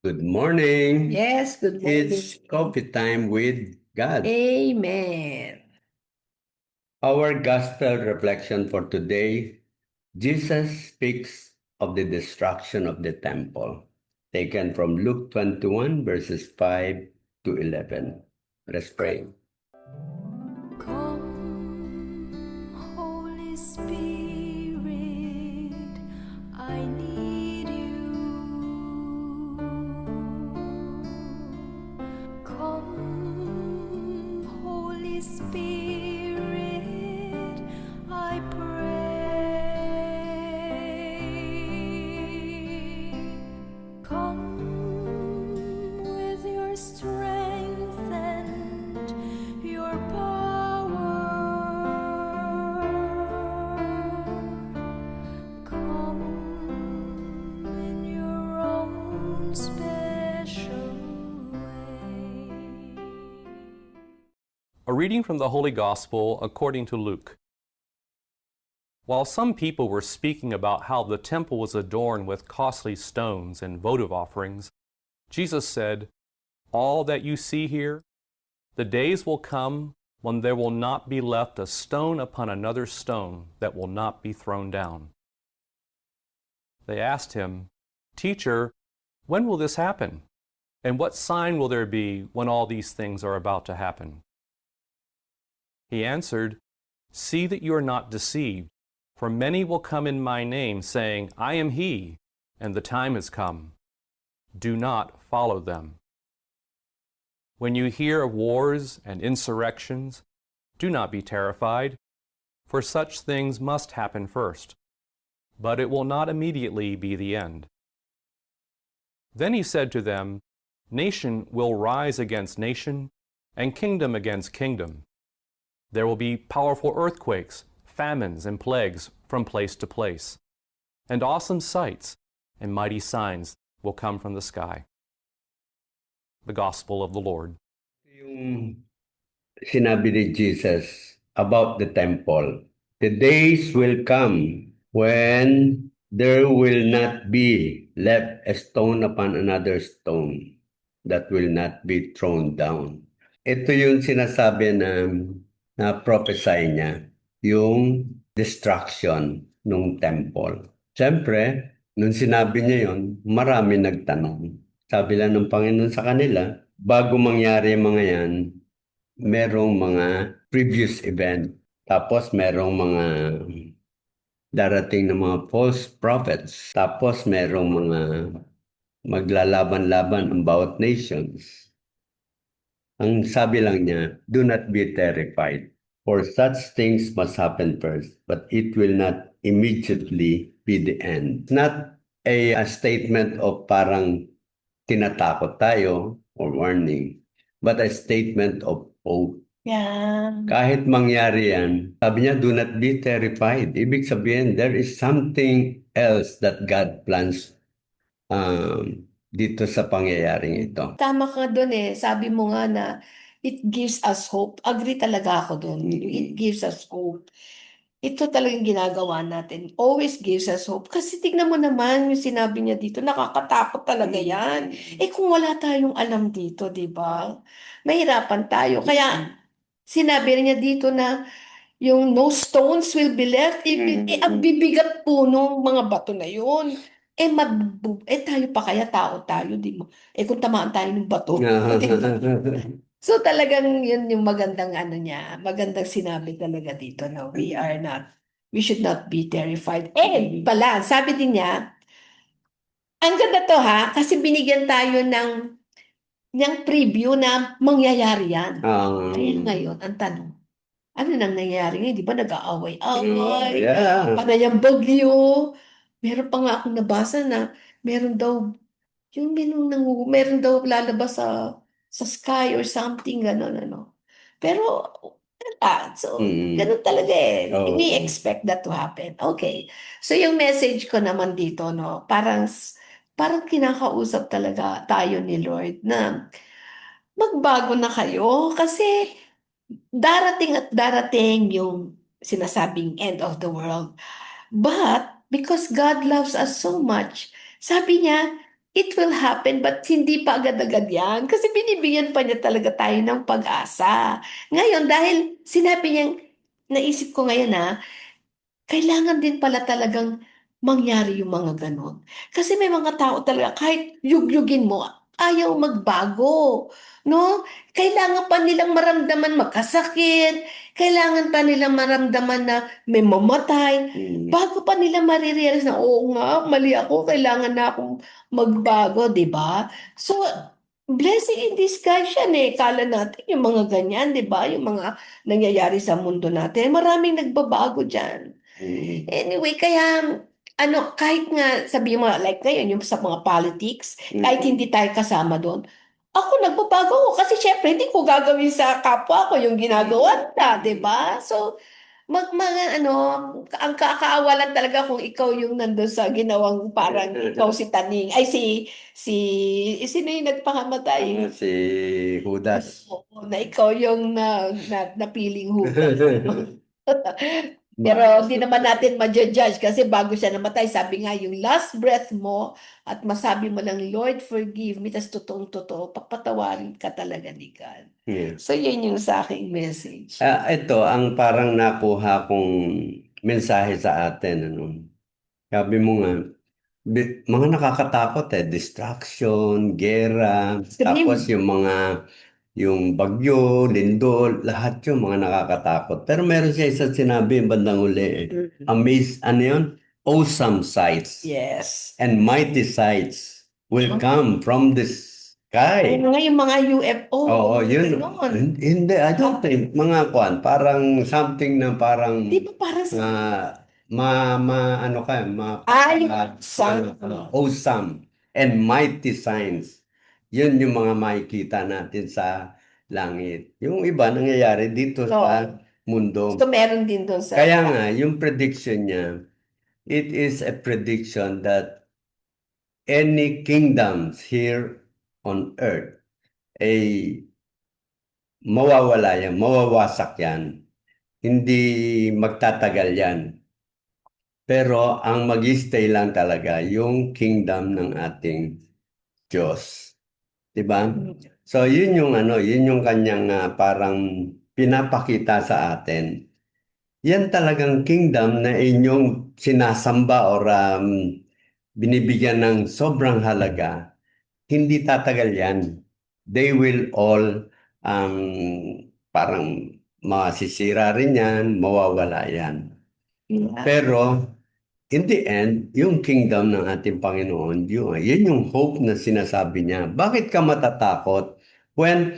Good morning. Yes, good morning. It's coffee time with God. Amen. Our gospel reflection for today, Jesus speaks of the destruction of the temple, taken from Luke 21, verses 5 to 11. Let's pray. Come, Holy Spirit, I need you. Come, Holy Spirit, I pray. Come with your strength and your power. Come in your own special way. A reading from the Holy Gospel according to Luke. While some people were speaking about how the temple was adorned with costly stones and votive offerings, Jesus said, "All that you see here, the days will come when there will not be left a stone upon another stone that will not be thrown down." They asked him, "Teacher, when will this happen? And what sign will there be when all these things are about to happen?" He answered, "See that you are not deceived, for many will come in my name, saying, 'I am he,' and the time has come. Do not follow them. When you hear of wars and insurrections, do not be terrified, for such things must happen first, but it will not immediately be the end." Then he said to them, "Nation will rise against nation, and kingdom against kingdom. There will be powerful earthquakes, famines, and plagues from place to place, and awesome sights and mighty signs will come from the sky." The Gospel of the Lord. Yung sinabi ni Jesus about the temple. The days will come when there will not be left a stone upon another stone that will not be thrown down. Ito yung sinasabi na prophesy niya, yung destruction ng temple. Siyempre, nung sinabi niya yon, marami nagtanong. Sabi lang ng Panginoon sa kanila, bago mangyari mga yan, merong mga previous event. Tapos merong mga darating na mga false prophets. Tapos merong mga maglalaban-laban ang bawat nations. Ang sabi lang niya, do not be terrified, for such things must happen first, but it will not immediately be the end. It's not a statement of parang tinatakot tayo or warning, but a statement of hope. Yeah. Kahit mangyari yan, sabi niya, do not be terrified. Ibig sabihin, there is something else that God plans dito sa pangyayaring ito. Tama ka doon eh. Sabi mo nga na it gives us hope. Agree talaga ako doon. It gives us hope. Ito talagang ginagawa natin. Always gives us hope. Kasi tignan mo naman yung sinabi niya dito, nakakatakot talaga yan. Eh kung wala tayong alam dito, di ba? Mahirapan tayo. Kaya sinabi niya dito na yung no stones will be left. Ang bibigat po nung mga bato na yun. Tayo pa kaya tao tayo, di mo? Kung tamaan tayo ng bato, di ba? So talagang yun yung magandang ano niya, magandang sinabi talaga dito, no? We should not be terrified. Pala, sabi din niya, ang ganda to ha, kasi binigyan tayo ng preview na mangyayari yan. Kaya ngayon, ang tanong, ano nang nangyayari ngayon? Di ba nag-aaway-away? Yeah. Panay ang bagyo. Meron pa nga akong nabasa na meron daw, meron daw lalabas sa sky or something, gano'n, ano. Pero, wala. So, ganun talaga eh. Oo. We expect that to happen. Okay. So, yung message ko naman dito, no, parang kinakausap talaga tayo ni Lord na magbago na kayo kasi darating at darating yung sinasabing end of the world. But, because God loves us so much, sabi niya, it will happen, but hindi pa agad-agad yan. Kasi binibigyan pa niya talaga tayo ng pag-asa. Ngayon, dahil sinabi niyang, naisip ko ngayon kailangan din pala talagang mangyari yung mga ganon. Kasi may mga tao talaga, kahit yugyugin mo, ayaw magbago. No? Kailangan pa nilang maramdaman magkasakit, kailangan pa nilang maramdaman na may mamatay, bago pa nila marirealize na, oo nga, mali ako, kailangan na akong magbago, di ba? So, blessing in disguise yan Kala natin yung mga ganyan, di ba? Yung mga nangyayari sa mundo natin. Maraming nagbabago dyan. Anyway, kaya kahit nga sabihin mo like ngayon yung sa mga politics, kahit hindi tayo kasama doon, ako nagbabago ako kasi syempre hindi ko gagawin sa kapwa ko yung ginagawa nila, 'di ba? So mga ang kakaawalan talaga kung ikaw yung nandun sa ginawang parang ikaw si Taning, ay si sino yung nagpakamatay? Si Judas. Oo, na ikaw yung napiling hudas. Pero hindi naman natin ma-judge kasi bago siya namatay, sabi nga yung last breath mo at masabi mo lang, Lord, forgive me, tas totoong-totoo, papatawarin ka talaga ni God. Yeah. So, yun yung sa aking message. Ito ang parang nakuha kong mensahe sa atin. Sabi mo nga, mga nakakatakot distraction, gera, tapos yung bagyo, lindol, lahat yung mga nakakatakot. Pero meron siya isang sinabi bandang uli awesome sights Yes. and mighty sights will come from the sky. Nga yung mga UFO. Oo, yun. Ganon. Hindi, I don't think. Mga parang something na parang Di ba parang sa... ano ka, yung sun. awesome and mighty signs. Yun yung mga makikita natin sa langit. Yung iba nangyayari dito sa mundo. So, meron din doon sa... Kaya nga, yung prediction niya, it is a prediction that any kingdoms here on earth ay mawawala yan, mawawasak yan. Hindi magtatagal yan. Pero ang mag-stay lang talaga yung kingdom ng ating Diyos. 'Di ba? So yun yung kanyang parang pinapakita sa atin. Yan talagang kingdom na inyong sinasamba or binibigyan ng sobrang halaga. Hindi tatagal yan. They will all parang masisira rin yan, mawawala yan. Yeah. Pero in the end, yung kingdom ng ating Panginoon, yun yung hope na sinasabi niya. Bakit ka matatakot? When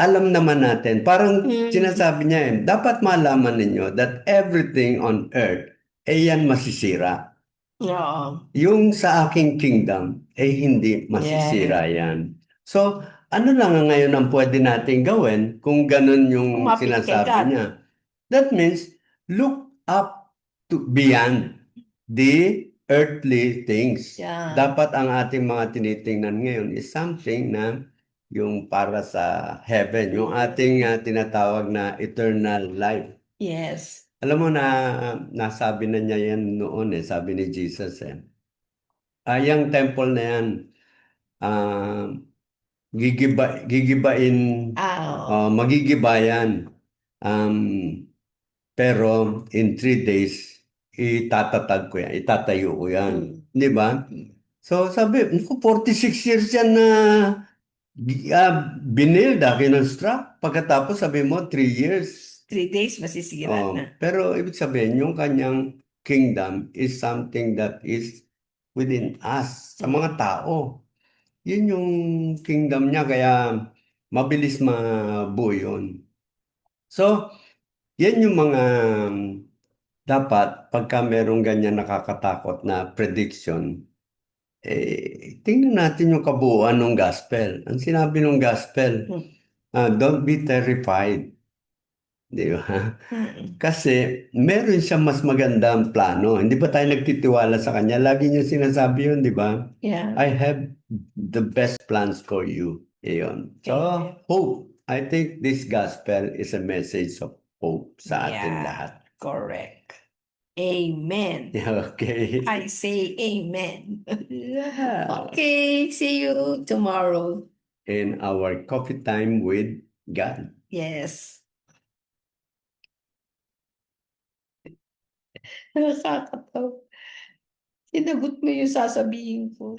alam naman natin, parang sinasabi niya dapat malaman ninyo that everything on earth yan masisira. Oo. Yung sa aking kingdom, hindi masisira yan. So, ano lang ngayon ang pwede natin gawin kung ganun yung Kumapit kay sinasabi God. niya? That means, look up to beyond the earthly things. Yeah. Dapat ang ating mga tinitingnan ngayon is something na yung para sa heaven, yung ating tinatawag na eternal life. Yes. Alam mo na nasabi na niya yan noon sabi ni Jesus yung temple na yan gigibain magigibayan pero in 3 days itatatag ko yan, itatayo ko yan. Di ba? So sabi, 46 years yan na binilda, kinonstruct. Pagkatapos sabi mo, 3 years. 3 days masisira na. Pero ibig sabihin, yung kanyang kingdom is something that is within us, sa mga tao. Yun yung kingdom niya, kaya mabilis mabuo yun. So, yan yung mga dapat pagka merong ganyan nakakatakot na prediction, tingnan natin yung kabuuan ng gospel. Ang sinabi ng gospel, don't be terrified. Di ba? Kasi meron siyang mas magandang plano. Hindi ba tayo nagtitiwala sa kanya? Lagi niya sinasabi yun, di ba? Yeah. I have the best plans for you. Iyon. So, hope. I think this gospel is a message of hope sa atin lahat. Correct. Amen. Okay. I say amen. Yeah. Okay, see you tomorrow. In our coffee time with God. Yes. Nakakatawa. Sinagot mo yung sasabihin ko.